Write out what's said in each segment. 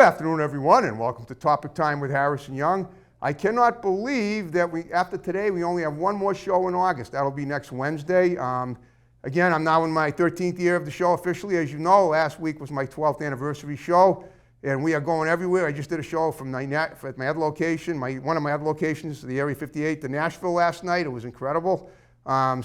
Good afternoon, everyone, and welcome to Topic Time with Harrison Young. I cannot believe that after today, we only have one more show in August. That'll be next Wednesday. Again, I'm now in my 13th year of the show officially. As you know, last week was my 12th anniversary show, and we are going everywhere. I just did a show from my other location, one of my other locations, the Area 58 to Nashville last night. It was incredible. And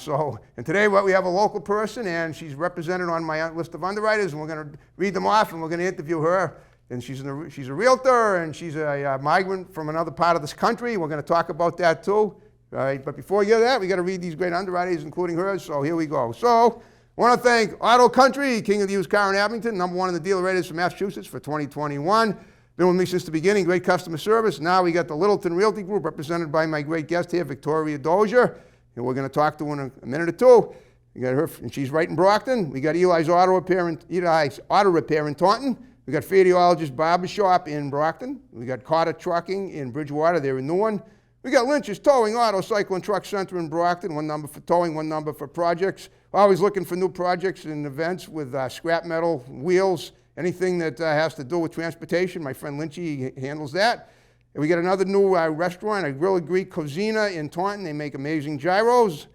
today we have a local person, and she's represented on my list of underwriters, and we're going to read them off, and we're going to interview her. And she's a realtor, and she's a migrant from another part of this country. We're going to talk about that too. All right, but before we get to that, we got to read these great underwriters, including hers. So here we go. So I want to thank Auto Country, king of the used car in Abington, number one in the dealer ratings for Massachusetts for 2021. Been with me since the beginning, great customer service. Now we got the Littleton Realty Group, represented by my great guest here, Dozier, and we're going to talk to her in a minute or two. We got her, and she's right in Brockton. We got Eli's Auto Repair in Taunton. We got Radiologist Barber Shop in Brockton. We got Cotta Trucking in Bridgewater. They're a new one. We got Lynch's Towing, Auto, Cycle, and Truck Center in Brockton. One number for towing, one number for projects. Always looking for new projects and events with scrap metal, wheels, anything that has to do with transportation. My friend Lynchy handles that. And we got another new restaurant, a Grill Greek Cozina in Taunton. They make amazing gyros.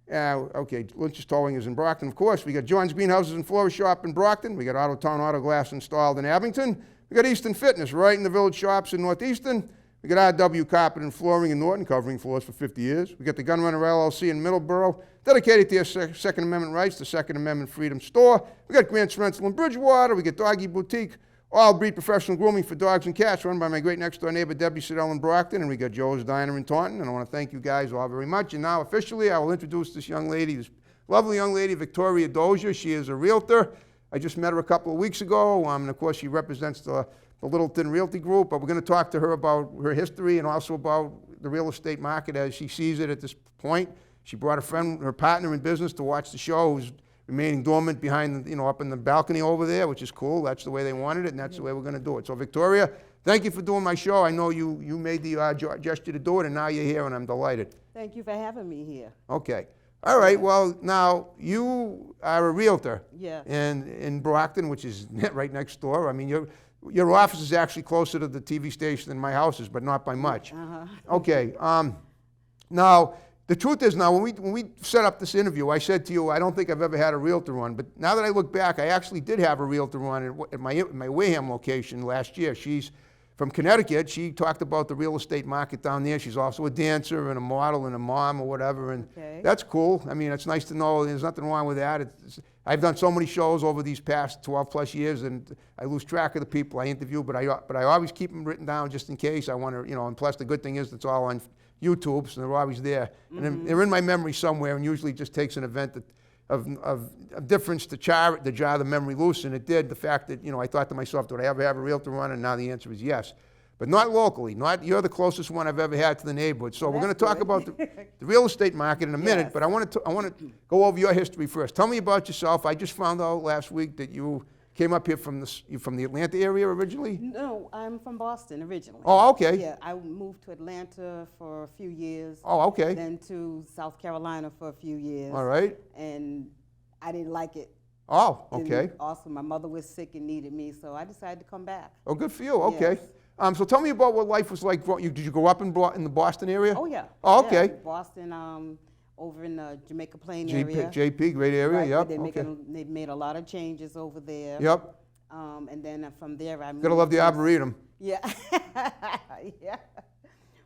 Lynch's Towing is in Brockton, of course. We got John's Greenhouses and Florist Shop in Brockton. We got Auto Town Auto Glass installed in Abington. We got Easton Fitness right in the Village Shops in Northeastern. We got RW Carpet and Flooring in Norton, covering floors for 50 years. We got the Gunrunner LLC in Middleboro, dedicated to your Second Amendment rights, the Second Amendment Freedom Store. We got Grant's Rental in Bridgewater. We got Doggie Boutique, all breed professional grooming for dogs and cats, run by my great next door neighbor, Debbie Siddell in Brockton. And we got Joe's Diner in Taunton. And I want to thank you guys all very much. And now, officially, I will introduce this young lady, this lovely young lady, Dozier. She is a realtor. I just met her a couple of weeks ago. And of course, she represents the Littleton Realty Group. But we're going to talk to her about her history and also about the real estate market as she sees it at this point. She brought a friend, her partner in business, to watch the show, who's remaining dormant behind, up in the balcony over there, which is cool. That's the way they wanted it, and that's the way we're going to do it. So, Victoria, thank you for doing my show. I know you made the gesture to do it, and now you're here, and I'm delighted. Thank you for having me here. Okay. All right. Well, now, you are a realtor. Yeah. In Brockton, which is right next door. I mean, your office is actually closer to the TV station than my house is, but not by much. Uh-huh. Okay. Now, the truth is, now, when we set up this interview, I said to you, I don't think I've ever had a realtor on. But now that I look back, I actually did have a realtor on at my Wareham location last year. She's from Connecticut. She talked about the real estate market down there. She's also a dancer and a model and a mom or whatever. And That's cool. I mean, it's nice to know there's nothing wrong with that. I've done so many shows over these past 12 plus years, and I lose track of the people I interview, but I always keep them written down just in case. I want to, and plus the good thing is it's all on YouTube, so they're always there. Mm-hmm. And they're in my memory somewhere, and usually it just takes an event of difference to jar the memory loose, and it did. The fact that, I thought to myself, do I ever have a realtor on? And now the answer is yes. But not locally. You're the closest one I've ever had to the neighborhood. So we're going to talk about the real estate market in a minute, but I want to go over your history first. Tell me about yourself. I just found out last week that you came up here from the Atlanta area originally? No, I'm from Boston originally. Oh, okay. Yeah, I moved to Atlanta for a few years. Oh, okay. Then to South Carolina for a few years. All right. And I didn't like it. Oh, okay. And also, my mother was sick and needed me, so I decided to come back. Oh, good for you. Okay. Yes. So tell me about what life was like. Did you grow up in the Boston area? Oh, yeah. Oh, okay. Yeah, Boston, over in the Jamaica Plain area. JP, great area, right, yep. They've made a lot of changes over there. Yep. And then from there I moved. Gotta love the Arboretum. Yeah. Yeah.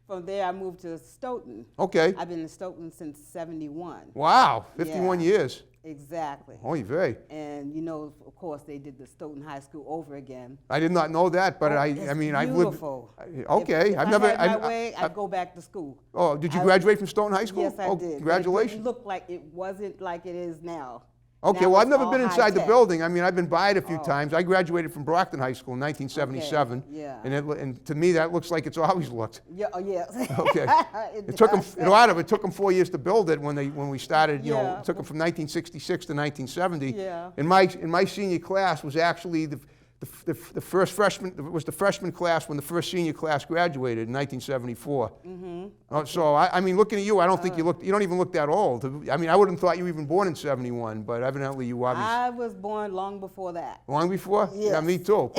From there I moved to Stoughton. Okay. I've been in Stoughton since '71. Wow, 51 years. Exactly. Oh, you're very. And of course, they did the Stoughton High School over again. I did not know that, but I've lived. Okay, if I've never. I had my way, I'd go back to school. Oh, did you graduate from Stoughton High School? Yes, I did. Congratulations. It looked like it wasn't like it is now. Okay, now well, I've never been all inside the high-tech. building. I mean, I've been by it a few times. I graduated from Brockton High School in 1977. Okay, yeah. And to me, that looks like it's always looked. Yeah. Oh, yes. Okay. It took them. It took them 4 years to build it when we started. It took them from 1966 to 1970. Yeah. And my senior class was actually the first freshman, it was the freshman class when the first senior class graduated in 1974. So, I mean, looking at you, I don't think you don't even look that old. I mean, I wouldn't have thought you were even born in 71, but evidently you obviously. I was born long before that. Long before? Yes. Yeah, me too.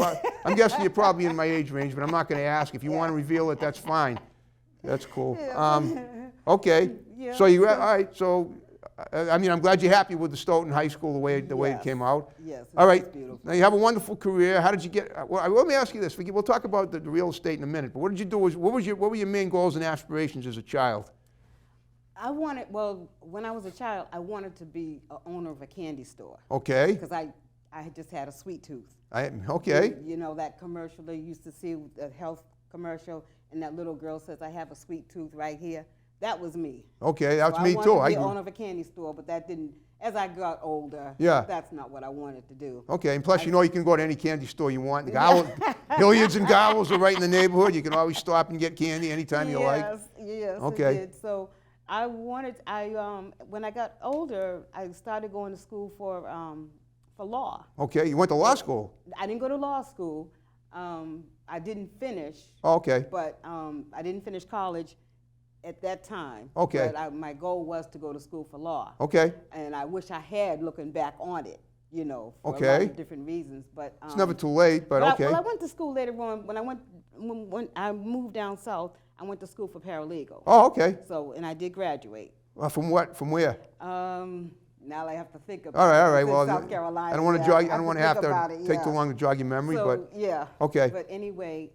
I'm guessing you're probably in my age range, but I'm not going to ask. If you want to reveal it, that's fine. That's cool. Okay. Yeah. So all right. So, I mean, I'm glad you're happy with the Stoughton High School the way it came out. Yes. All right. Beautiful. Now you have a wonderful career. How did you get? Well, let me ask you this. We'll talk about the real estate in a minute. But what did you do? What were your main goals and aspirations as a child? When I was a child, I wanted to be an owner of a candy store. Okay. Because I had just had a sweet tooth. Okay. You know that commercial they used to see, the health commercial, and that little girl says, "I have a sweet tooth right here." That was me. Okay, that's so me too. I wanted to be the owner of a candy store, but that didn't. As I got older, that's not what I wanted to do. Okay, and plus, you can go to any candy store you want. Billiards and Gobbles are right in the neighborhood. You can always stop and get candy anytime you like. Yes, okay. I did. So when I got older, I started going to school for law. Okay, you went to law school. I didn't go to law school. I didn't finish. Okay. But I didn't finish college at that time. Okay. But my goal was to go to school for law. Okay. And I wish I had, looking back on it, for a lot of different reasons. But it's never too late, but okay. I went to school later on. When I moved down south, I went to school for paralegal. Oh, okay. So, and I did graduate. From what? From where? Now I have to think about all right. it. Well, South Carolina. I don't want to jog. I don't want to have to take too long to jog your memory, but yeah. Okay. But anyway,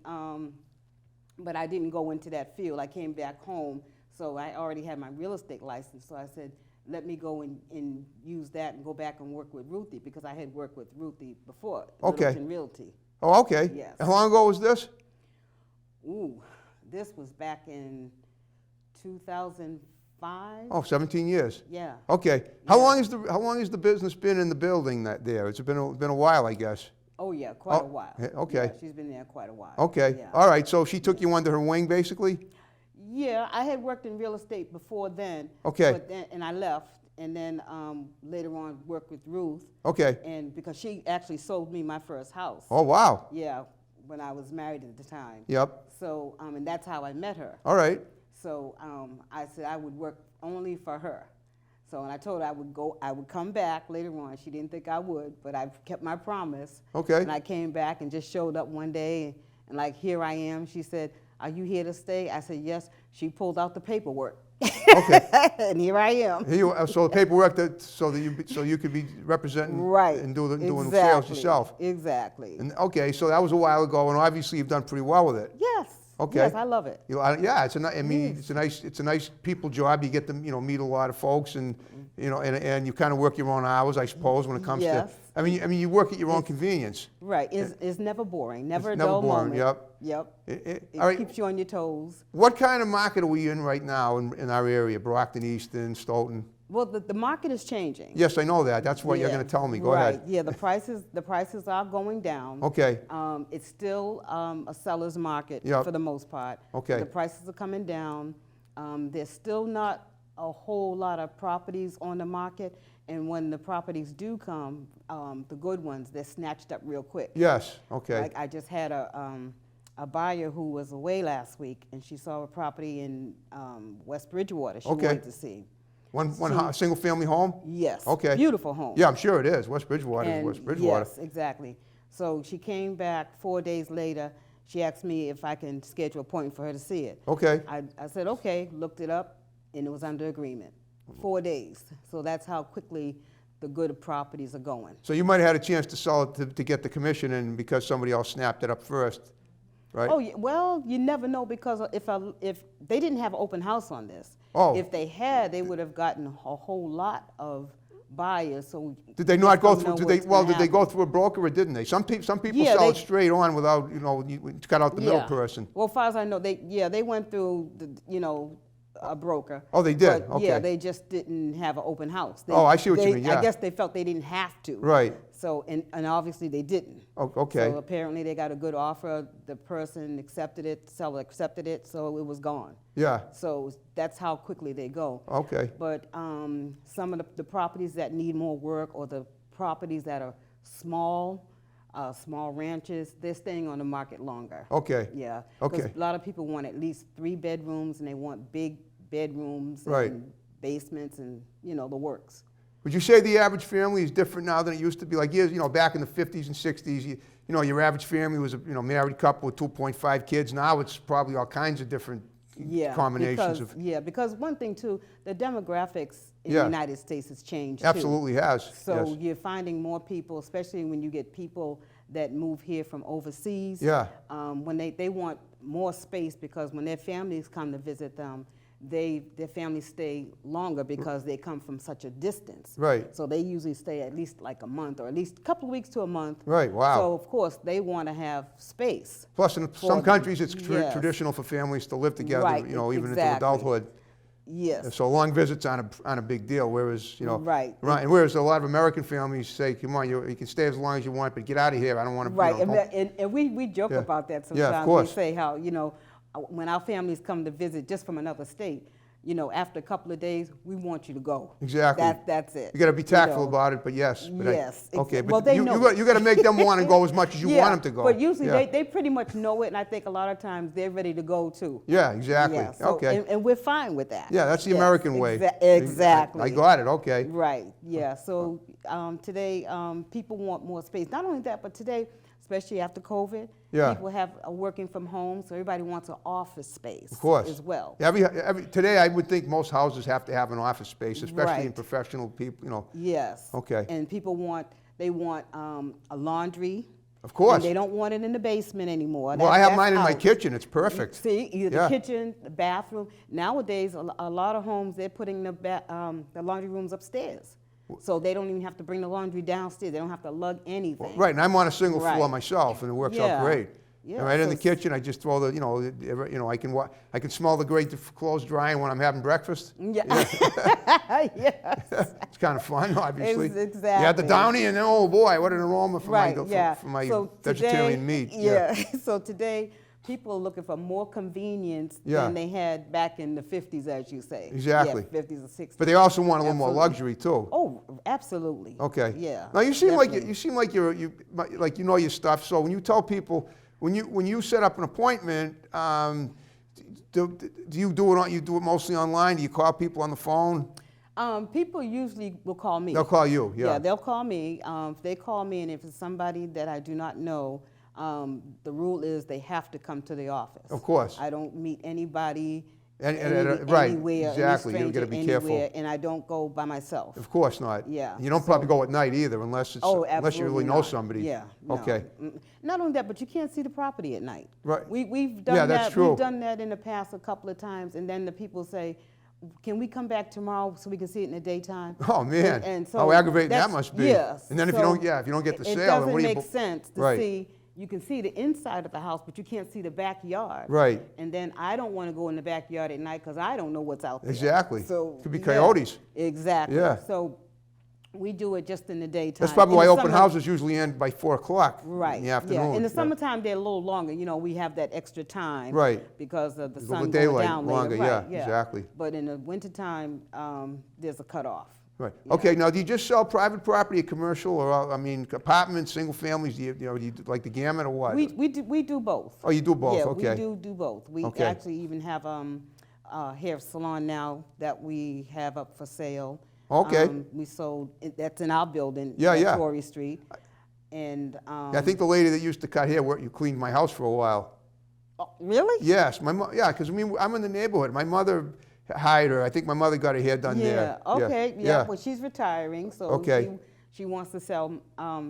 but I didn't go into that field. I came back home, so I already had my real estate license. So I said, let me go and use that and go back and work with Ruthie, because I had worked with Ruthie before. Okay. Littleton Realty. Oh, okay. Yes. How long ago was this? Ooh, this was back in 2005. Oh, 17 years. Yeah. Okay. How long has the business been in the building there? It's been a while, I guess. Oh yeah, quite a while. Okay. Yeah, she's been there quite a while. Okay. Yeah. All right. So she took you under her wing, basically. Yeah, I had worked in real estate before then. Okay. And I left, and then later on worked with Ruth. Okay. And because she actually sold me my first house. Oh, wow. Yeah, when I was married at the time. Yep. So and that's how I met her. All right. So I said I would work only for her. So, and I told her I would come back later on. She didn't think I would, but I kept my promise. Okay. And I came back and just showed up one day, and like, here I am. She said, "Are you here to stay?" I said, "Yes." She pulled out the paperwork. Okay. And here I am. So the paperwork so you could be representing and doing sales yourself. Exactly. And okay, so that was a while ago, and obviously you've done pretty well with it. Yes. Okay. Yes, I love it. Yeah, it's a nice people job. You get to meet a lot of folks, and and you kind of work your own hours, I suppose, when it comes to. I mean, you work at your own convenience. Right. It's never boring. Never a never dull boring, moment. Yep. It all right. keeps you on your toes. What kind of market are we in right now in our area? Brockton, Easton, Stoughton. Well, the market is changing. Yes, I know that. That's what you're going to tell me. Go ahead. Yeah, the prices are going down. Okay. It's still a seller's market for the most part. Okay. The prices are coming down. There's still not a whole lot of properties on the market, and when the properties do come, the good ones, they're snatched up real quick. Yes. Okay. Like I just had a buyer who was away last week, and she saw a property in West Bridgewater she wanted to see. One single family home? Yes. Okay. Beautiful home. Yeah, I'm sure it is. West Bridgewater is West Bridgewater. Yes, exactly. So she came back 4 days later. She asked me if I can schedule an appointment for her to see it. Okay. I said, okay, looked it up, and it was under agreement. 4 days. So that's how quickly the good properties are going. So you might have had a chance to sell it to get the commission, and because somebody else snapped it up first, right? Oh, well, you never know, because if they didn't have an open house on this. Oh. If they had, they would have gotten a whole lot of buyers. So did they not go through? Did they go through a broker, or didn't they? Some people sell it straight on without you cut out the middle person. Well, as far as I know, they went through a broker. Oh, they did. But, okay. Yeah, they just didn't have an open house. I see what you mean. Yeah. I guess they felt they didn't have to. Right. So and obviously they didn't. Oh, okay. So apparently they got a good offer. The person accepted it. The seller accepted it. So it was gone. Yeah. So that's how quickly they go. Okay. But some of the properties that need more work, or the properties that are small, small ranches, they're staying on the market longer. Okay. Yeah. Okay. Because a lot of people want at least 3 bedrooms, and they want big bedrooms Right. and basements and, you know, the works. Would you say the average family is different now than it used to be? Like years, you know, back in the 50s and 60s, you know, your average family was a, you know, married couple with 2.5 kids. Now it's probably all kinds of different combinations of. Yeah, because one thing too, the demographics in Yeah. the United States has changed too. Absolutely has. So yes. you're finding more people, especially when you get people that move here from overseas. Yeah. When they want more space, because when their families come to visit them, their families stay longer because they come from such a distance. Right. So they usually stay at least like a month, or at least a couple of weeks to a month. Right, wow. So of course they want to have space. Plus, in some them. countries, it's Yes. traditional for families to live together, Right, you know, even into exactly. adulthood. Yes. So long visits aren't a big deal, whereas, you know. Right. And whereas a lot of American families say, come on, you can stay as long as you want, but get out of here. I don't want to, Right, you know, and we joke Yeah. about that Yeah, of sometimes. course. We say how, you know, when our families come to visit just from another state, you know, after a couple of days, we want you to go. Exactly. That's it. You got to be tactful know. about it, but yes. But Yes, okay, well, but they you know. got to make them want to go as much as you Yeah, want them to go. But usually Yeah. they pretty much know it, and I think a lot of times they're ready to go too. Yeah, exactly. Yeah, so- Okay. And we're fine with that. Yeah, that's the Yes, American way. Exactly. I got it. Okay. Right, yeah, so today, people want more space. Not only that, but today, especially after COVID, Yeah. people are working from home, so everybody wants an office space Of course. as well. Today, I would think most houses have to have an office space, especially in Right. professional people, you know. Yes. Okay. And people want a laundry. Of course. And they don't want it in the basement anymore. Well, I have That's mine in my out. kitchen. It's perfect. See, either Yeah. the kitchen, the bathroom. Nowadays, a lot of homes, they're putting the laundry rooms upstairs. So they don't even have to bring the laundry downstairs. They don't have to lug anything. Right, and I'm on a single floor Right. myself, and it works out Yeah. great. Yeah, And right in so the kitchen, I just throw the, you know, I can smell the great clothes drying when I'm having breakfast. Yeah. Yes. It's kind of fun, obviously. Exactly. You had the Downy, and then, oh boy, what an aroma for Right, my, yeah. for my So vegetarian today, meat. Yeah. So today, people are looking for more convenience Yeah. than they had back in the 50s, as you say. Exactly. Yeah, 50s and 60s. But they also want a little more Absolutely. luxury too. Oh, absolutely. Okay. Yeah. Now you seem like definitely. you know your stuff. So when you tell people, when you set up an appointment, do you do it mostly online? Do you call people on the phone? People usually will call me. They'll call you. Yeah. Yeah, they'll call me. If they call me, and if it's somebody that I do not know, the rule is they have to come to the office. Of course. I don't meet anybody Right, anywhere, exactly. any You gotta stranger be careful. anywhere, and I don't go by myself. Of course not. Yeah, You don't probably go at night either, unless you really absolutely know not. somebody. Yeah. No. Okay. Not only that, but you can't see the property at night. Right. We've done Yeah, that. that's true. We've done that in the past a couple of times, and then the people say, "Can we come back tomorrow so we can see it in the daytime?" Oh man. And so how aggravating that that's- must be. Yes. And then if you So don't get the it sale, then doesn't what do you? make sense to Right. see. You can see the inside of the house, but you can't see the backyard. Right. And then I don't want to go in the backyard at night because I don't know what's out there. Exactly. So Could be yeah, coyotes. Exactly. Yeah. So we do it just in the daytime. That's probably In why the open summer- houses usually end by 4 o'clock Right. in the afternoon. Yeah. In the Yeah. summertime, they're a little longer. You know, we have that extra time. Right. Because of the The sun going daylight down longer, later. Right, yeah, exactly. But in the wintertime, there's a cutoff. Right. Yeah. Okay. Now, do you just sell private property, or commercial, or apartments, single families? Do you do like the gamut, or what? We do both. Oh, you do both. Yeah, Okay. we do both. We Okay. actually even have a hair salon now that we have up for sale. Okay. We sold, that's in our building Yeah, at yeah. Torrey Street. And Yeah, I think the lady that used to cut hair, you cleaned my house for a while. oh, really? Yes, because I'm in the neighborhood. My mother hired her. I think my mother got her hair done there. Yeah, okay, yeah. Yeah. Well, she's retiring, so Okay. she wants to sell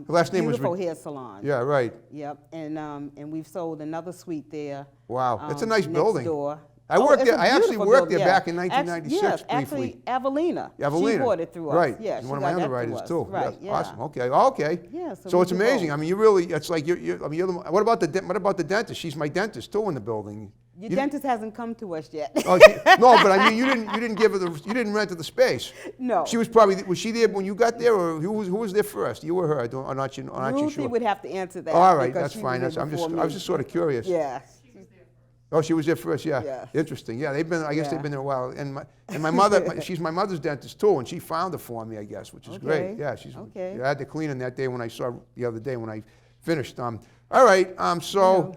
last name was beautiful hair salon. Yeah, right. Yep, and we've sold another suite there. Wow, it's a nice next building. door. I worked it's there. a I actually beautiful worked building, there yeah. back in 1996 Yes, briefly. actually, Evelina. Evelina. She bought it through us. Right. Yeah, She's she one of got my that through underwriters us. too. Right, Yes, yeah. awesome. Okay. Okay. Yeah, so So we it's do amazing. both. I mean, you really. It's like I mean, what about the dentist? She's my dentist too in the building. Your You- dentist hasn't come to us yet. Oh, no, but I mean, you didn't give her you didn't rent her the space. No. She was she there when you got there, or who was there first? You or her? I'm not too Ruthie sure. would have to answer that. All right, because that's she fine. was here before I was me. just sort of curious. Yeah. Oh, she was there first. Yeah. Yes. Interesting. Yeah, I guess they've Yeah. been there a while. And my mother, she's my mother's dentist too, and she found her for me, I guess, which is great. Okay. Yeah, Okay. I had to clean her that day when I saw her the other day when I Finished. All right. So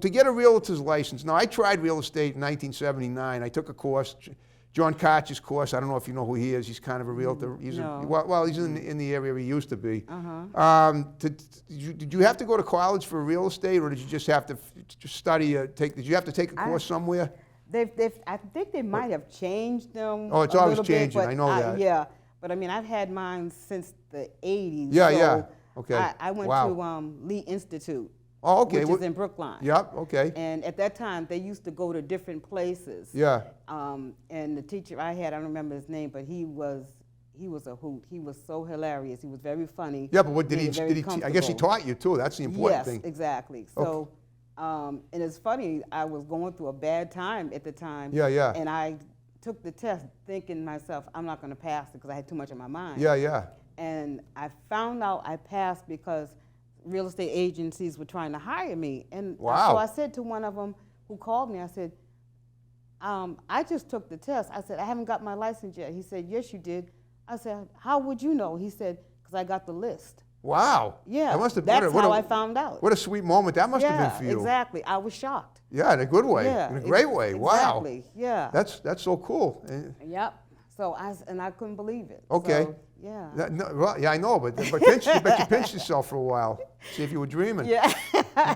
to get a realtor's license. Now I tried real estate in 1979. I took a course, John Koch's course. I don't know if you know who he is. He's kind of a realtor. He's No. he's in the area he used to be. Uh-huh. Did you have to go to college for real estate, or did you just have to study? Did you have to take a course somewhere? I think they might have changed them. Oh, it's a always little bit, changing. but I know that. Yeah, but I mean, I've had mine since the 80s. Yeah, so yeah. Okay. I went Wow. to Lee Institute, Oh, okay. which is in Brookline. Yep. Okay. And at that time, they used to go to different places. Yeah. And the teacher I had, I don't remember his name, but he was a hoot. He was so hilarious. He was very funny. Yeah, but what did he? very I guess he comfortable. taught you too. That's the important Yes, thing. exactly. So, and it's funny, I was going through a bad time at the time. Yeah, yeah. And I took the test thinking to myself, I'm not going to pass it because I had too much on my mind. Yeah, yeah. And I found out I passed because real estate agencies were trying to hire me. And Wow. so I said to one of them who called me, I said, I just took the test. I said, I haven't got my license yet. He said, yes, you did. I said, how would you know? He said, because I got the list. Wow. Yeah, That must have, that's what how I I found out. What a sweet moment that must have Yeah, been for you. exactly. I was shocked. Yeah, in a good way. Yeah, In a great way. Wow. Exactly. Yeah. That's so cool. Yep. So I couldn't believe it. Okay. So, yeah. Yeah, I know, but you pinched yourself for a while. See if you were dreaming. Yeah.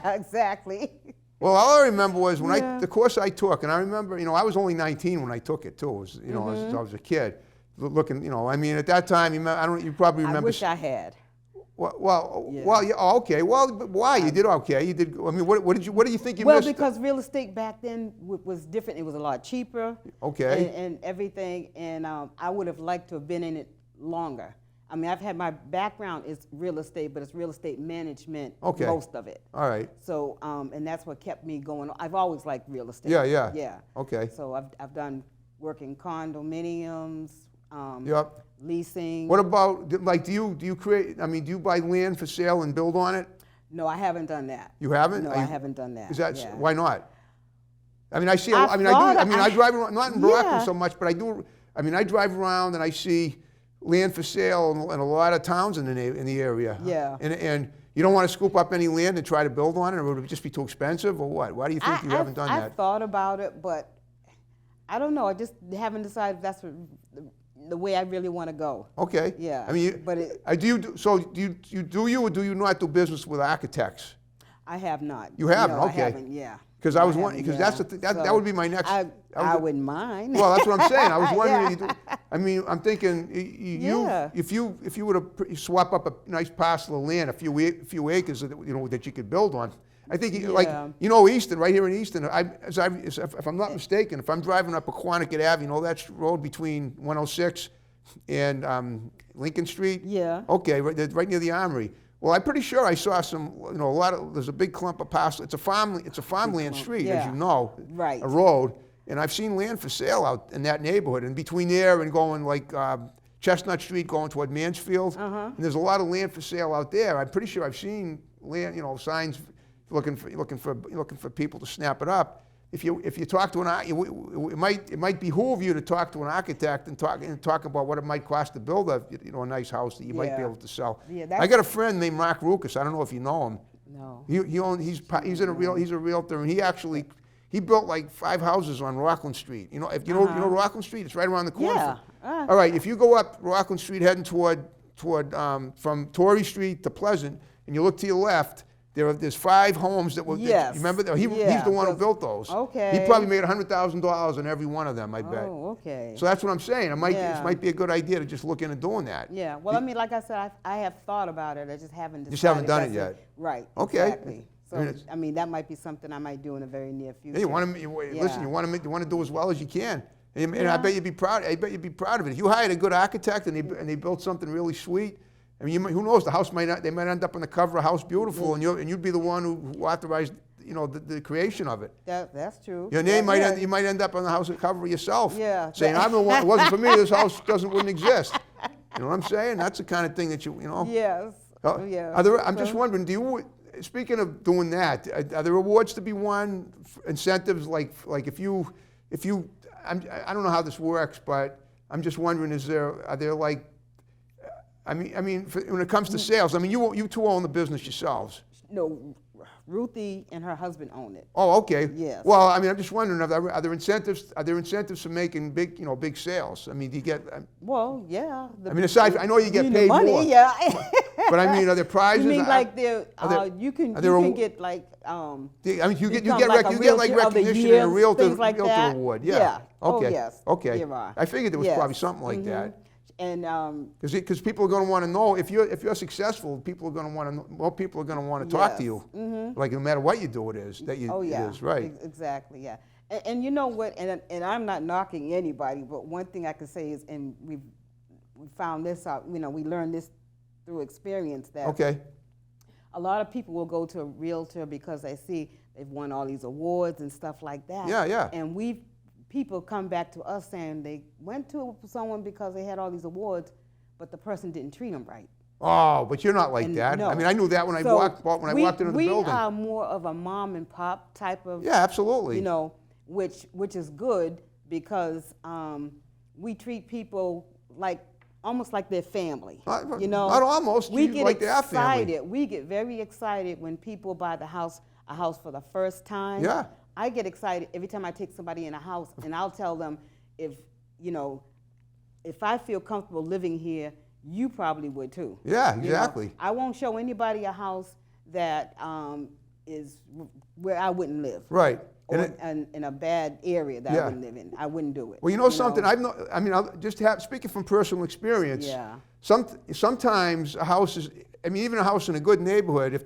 Exactly. Well, all I remember was when Yeah. the course I took, and I remember, I was only 19 when I took it too. It was, Mm-hmm. I was a kid, looking, I mean, at that time, you probably I remember. wish I had. Yeah, okay. Well, but why? You did okay. You did. I mean, what do you think you Well, missed? because real estate back then was different. It was a lot cheaper. Okay. And everything. And I would have liked to have been in it longer. I mean, I've had my background is real estate, but it's real estate management, Okay. most of it. All right. So, and that's what kept me going. I've always liked real estate. Yeah, yeah. Yeah. Okay. So I've done work in condominiums, Yep. leasing. What about, like, do you buy land for sale and build on it? No, I haven't done that. You haven't? No, Are I you- haven't done that. Is that, yeah. why not? I mean, I see, I I mean, I do, thought I mean, I drive around, not in Brockton Yeah. so much, but I do, I mean, I drive around and I see land for sale in a lot of towns in the area. Yeah. And you don't want to scoop up any land and try to build on it, or would it just be too expensive, or what? Why do you think you haven't done that? I've thought about it, but I don't know. I just haven't decided if that's the way I really want to go. Okay. Yeah, I mean, but it- do you or do you not do business with architects? I have not. You haven't? No, Okay. I haven't, yeah. Because I was haven't, wondering, because that's the that So would be my next. I wouldn't mind. Well, that's what I'm saying. I was wondering. Yeah. You do, I mean, I'm thinking Yeah. if you were to swap up a nice parcel of land, a few acres that that you could build on. I think like Yeah. Easton, right here in Easton. If I'm not mistaken, if I'm driving up Aquonic Ave, that road between 106 and Lincoln Street. Yeah. Okay, right near the Armory. Well, I'm pretty sure I saw some, there's a big clump of parcel. It's a farmland street, as yeah. you know. Right. A road. And I've seen land for sale out in that neighborhood. And between there and going like Chestnut Street going toward Mansfield. And there's a lot of land for sale out there. I'm pretty sure I've seen land, signs looking for people to snap it up. If you talk to it might behoove you to talk to an architect and talk about what it might cost to build a nice house that you might be Yeah. able to sell. Yeah, I got a friend named Mark Rukas. I don't know if you know him. No. He's a realtor, and he built like 5 houses on Rockland Street. If you know Rockland Street, it's right around the corner. Yeah. All right, if you go up Rockland Street heading toward from Torrey Street to Pleasant, and you look to your left, there's 5 homes that were. Yes. You remember? He's Yeah, the one who those- built those. Okay. He probably made $100,000 on every one of them, I bet. Oh, okay. So that's what I'm saying. It might be a good idea to just look into doing that. Yeah. Well, I mean, like I said, I have thought about it. I just haven't decided. Just haven't done that's it yet. Right. Okay. Exactly. So, I mean, that might be something I might do in the very near future. Hey, you want to listen. Yeah. You want to do as well as you can, and I bet you'd be proud. I bet you'd be proud of it. If you hired a good architect and they built something really sweet. I mean, who knows? The house they might end up on the cover of House Beautiful, and you'd be the one who authorized the creation of it. That's true. Your name Yeah. you might end up on the house cover yourself. Yeah. Saying I'm the one. It wasn't for me. This house wouldn't exist. You know what I'm saying? That's the kind of thing that Yes. Yeah. I'm just wondering, speaking of doing that, are there awards to be won, incentives like if you, I don't know how this works, but I'm just wondering, are there like When it comes to sales, I mean, you two own the business yourselves. No, Ruthie and her husband own it. Oh, okay. Yes. Well, I mean, I'm just wondering, are there incentives? Are there incentives for making big sales? I mean, do you get? Well, yeah. I know you get the paid money, more. Yeah. But I mean, are there prizes? You mean like you can get like. You get Realtor of the recognition Year, and a realtor things like that. award. Yeah. Okay. Oh, yes. Okay. There are. I figured there was Yes. probably something like that. And Because people are going to want to know if you're successful. People are going to want to know. More people are going to want to talk to you. Like no matter what you do, it is that you. oh yeah. It is right. Exactly. Yeah. And you know what? And I'm not knocking anybody, but one thing I can say is, and we found this out. We learned this through experience that. Okay. A lot of people will go to a realtor because they see they've won all these awards and stuff like that. Yeah, yeah. And people come back to us saying they went to someone because they had all these awards, but the person didn't treat them right. Oh, but you're not like And that. no. I mean, I knew that when I walked into the building. We are more of a mom and pop type of. Yeah, absolutely. Which is good because we treat people almost like their family. Not almost. We get like their family. excited. We get very excited when people buy a house for the first time. Yeah. I get excited every time I take somebody in a house, and I'll tell them if I feel comfortable living here, you probably would too. Yeah, exactly. I won't show anybody a house that is where I wouldn't live. Right. Or in a bad area that I wouldn't live in. I wouldn't do it. Well, something, speaking from personal experience, Yeah. Sometimes a house is, even a house in a good neighborhood, if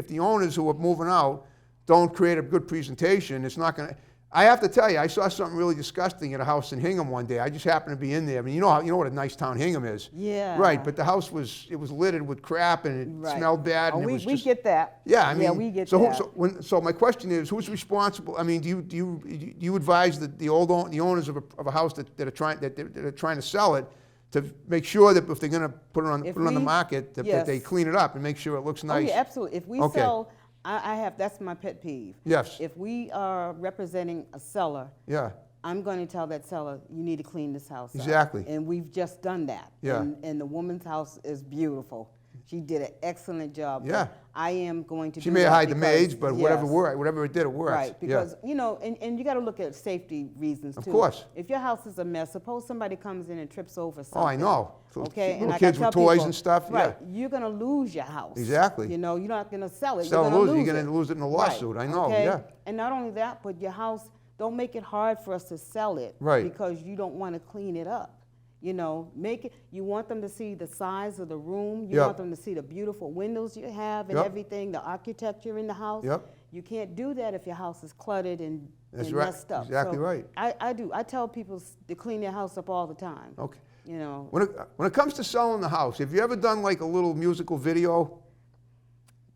the owners who are moving out don't create a good presentation, it's not going to. I have to tell you, I saw something really disgusting at a house in Hingham one day. I just happened to be in there. I mean, you know what a nice town Hingham is. Yeah. Right, but the house was littered with crap and it smelled bad. Oh, and we get that. Yeah, we get that. So my question is, who's responsible? I mean, do you advise the owners of a house that are trying to sell it to make sure that if they're going to put it on the market, that they clean it up and make sure it looks nice? Oh yeah, absolutely. If we sell. That's my pet peeve. Yes. If we are representing a seller, yeah, I'm going to tell that seller, you need to clean this house up. Exactly. And we've just done that. Yeah. And the woman's house is beautiful. She did an excellent job. Yeah. But I am going to She may have hired the maids, but yes. whatever it did, it works. Right, because, and you got to look at safety reasons, too. Of course. If your house is a mess, suppose somebody comes in and trips over something. Oh, I know. Okay, little kids with toys and stuff, right, yeah. you're going to lose your house. Exactly. You're not going to sell it. You're going to lose it in a lawsuit, right. I know, okay? yeah. And not only that, but your house, don't make it hard for us to sell it. Right. Because you don't want to clean it up. Make it. You want them to see the size of the room. You want them to see the beautiful windows you have and everything, the architecture in the house. Yep. You can't do that if your house is cluttered and That's right. messed up. Exactly right. I do. I tell people to clean their house up all the time. Okay. When it comes to selling the house, have you ever done like a little musical video?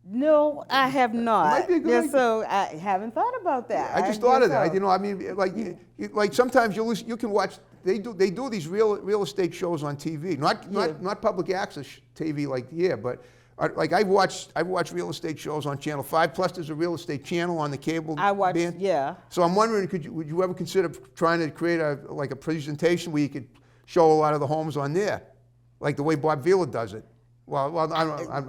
No, I have not. Might be a good idea. So I haven't thought about that. I just thought of that. Like sometimes you can watch. They do these real estate shows on TV, not public access TV like here, but like I've watched real estate shows on Channel 5. Plus, there's a real estate channel on the cable. I watched. band. Yeah. So I'm wondering, would you ever consider trying to create a presentation where you could show a lot of the homes on there, like the way Bob Vila does it? Well,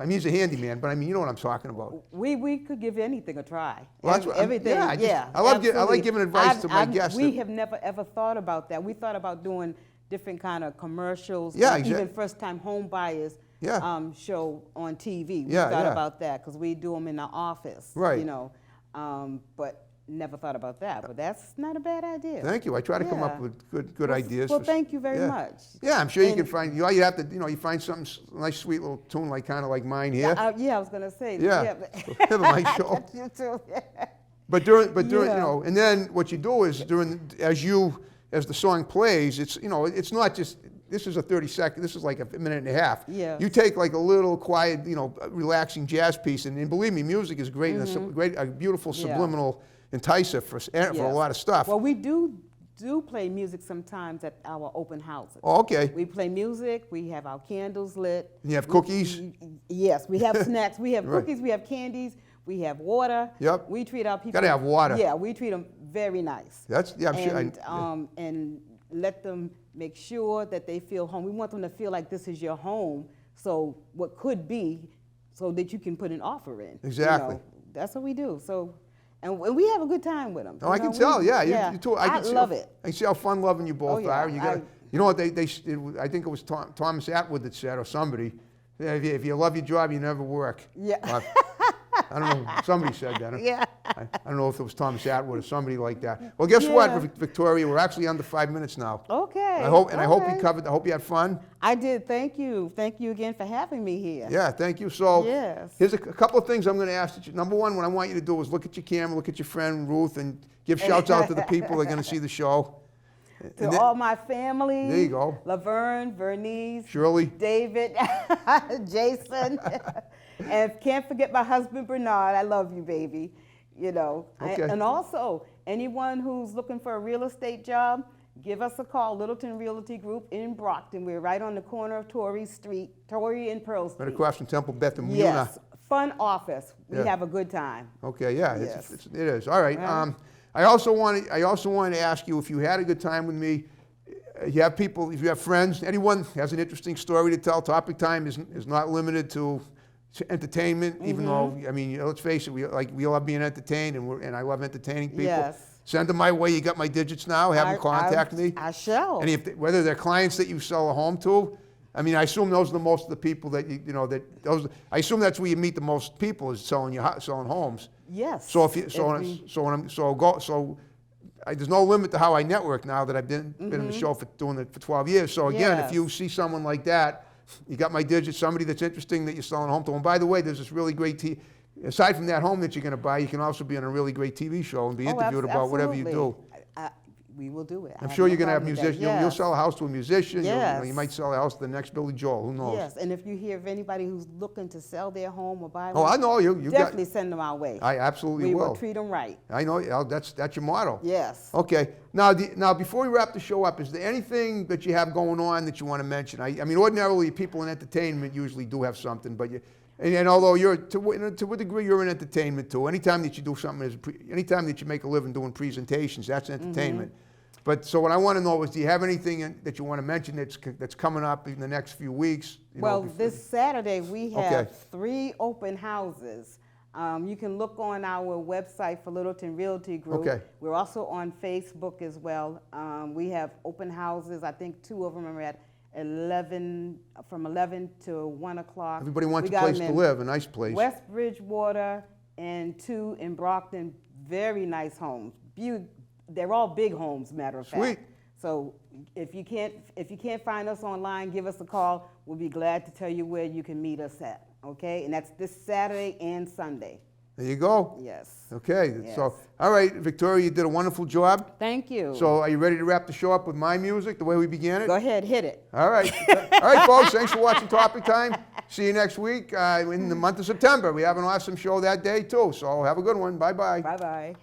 he's a handyman, but you know what I'm talking about. We could give anything a try. Well, everything. I like giving advice to my guests. We have never ever thought about that. We thought about doing different kind of commercials. Yeah, even first-time home buyers. Yeah. Show on TV. We Yeah, thought yeah. about that because we do them in the office. Right. But never thought about that. But that's not a bad idea. Thank you. I try to come up with good ideas. Well, thank you very much. Yeah, I'm sure you can find. You have to. You find something nice, sweet little tune like mine here. I was gonna say. Yeah. Have a nice show. You too. But during and then what you do is as the song plays, it's not just. This is a 30-second. This is like a minute and a half. Yeah. You take like a little quiet, relaxing jazz piece, and believe me, music is great. And it's a beautiful subliminal enticer for a lot of stuff. Well, we do play music sometimes at our open houses. Oh, okay. We play music. We have our candles lit. And you have cookies? Yes, we have snacks. We have cookies. We have candies. We have water. Yep. We treat our people. Gotta have water. Yeah, we treat them very nice. I'm sure. And let them make sure that they feel home. We want them to feel like this is your home, so what could be, so that you can put an offer in. Exactly. That's what we do. So, and we have a good time with them. Oh, I can tell, yeah. You two, I love it. I can see how fun-loving you both Oh, yeah. are. You know what, I think it was Thomas Atwood that said, or somebody, if you love your job, you never work. Yeah. I don't know, somebody said that. Yeah. I don't know if it was Thomas Atwood or somebody like that. Well, guess what, Yeah. Victoria, we're actually under 5 minutes now. Okay. I hope all I hope you had fun. I did. Thank you. Thank you again for having me here. Yeah, thank you. So Yes. here's a couple of things I'm going to ask you. Number one, what I want you to do is look at your camera, look at your friend Ruth, and give shouts out to the people that are going to see the show. To all my family. There you go. Laverne, Vernice, Shirley. David, Jason, and can't forget my husband Bernard. I love you, baby. You know. Okay. And also, anyone who's looking for a real estate job, give us a call. Littleton Realty Group in Brockton. We're right on the corner of Torrey and Pearl Street. Right across from Temple Beth and Yes. Fun office. We Yeah. have a good time. Okay, yeah, Yes. it is. All right. Right. I also wanted to ask you if you had a good time with me. You have people, if you have friends, anyone has an interesting story to tell. Topic time is not limited to entertainment, even though, I mean, let's face it, we love being entertained, and I love entertaining people. Yes. Send them my way. You got my digits now. Have them contact me. I shall. And whether they're clients that you sell a home to, I mean, I assume those are the most of the people that I assume that's where you meet the most people is selling homes. Yes. So there's no limit to how I network now that I've been in the show for doing it for 12 years. So again, if you see someone like that, you got my digits, somebody that's interesting that you're selling a home to. And by the way, there's this really great aside from that home that you're going to buy, you can also be on a really great TV show and be interviewed about whatever you do. We will do it. I'm sure you're going to have musicians. Yes. You'll sell a house to a musician. Yes. You might sell a house to the next Billy Joel. Who knows? Yes, and if you hear of anybody who's looking to sell their home or buy one, Oh, I know you. definitely send them our way. I absolutely We will. will treat them right. I know. That's your motto. Yes. Okay. Now, before we wrap the show up, is there anything that you have going on that you want to mention? I mean, ordinarily, people in entertainment usually do have something, but and although you're to a degree you're in entertainment too. Anytime that you do something, anytime that you make a living doing presentations, that's entertainment. But so what I want to know is, do you have anything that you want to mention that's coming up in the next few weeks? This Saturday we have 3 open houses. You can look on our website for Littleton Realty Group. Okay. We're also on Facebook as well. We have open houses. I think 2 of them are at 11 to 1 o'clock. Everybody wants We a got place them to in live, a nice place. West Bridgewater and 2 in Brockton. Very nice homes. They're all big homes, matter of fact. Sweet. So if you can't find us online, give us a call. We'll be glad to tell you where you can meet us at. Okay, and that's this Saturday and Sunday. There you go. Yes. Okay. Yes. So, all right, Victoria, you did a wonderful job. Thank you. So, are you ready to wrap the show up with my music, the way we began it? Go ahead, hit it. All right. All right, folks. Thanks for watching Topic Time. See you next week in the month of September. We have an awesome show that day too. So, have a good one. Bye bye. Bye bye.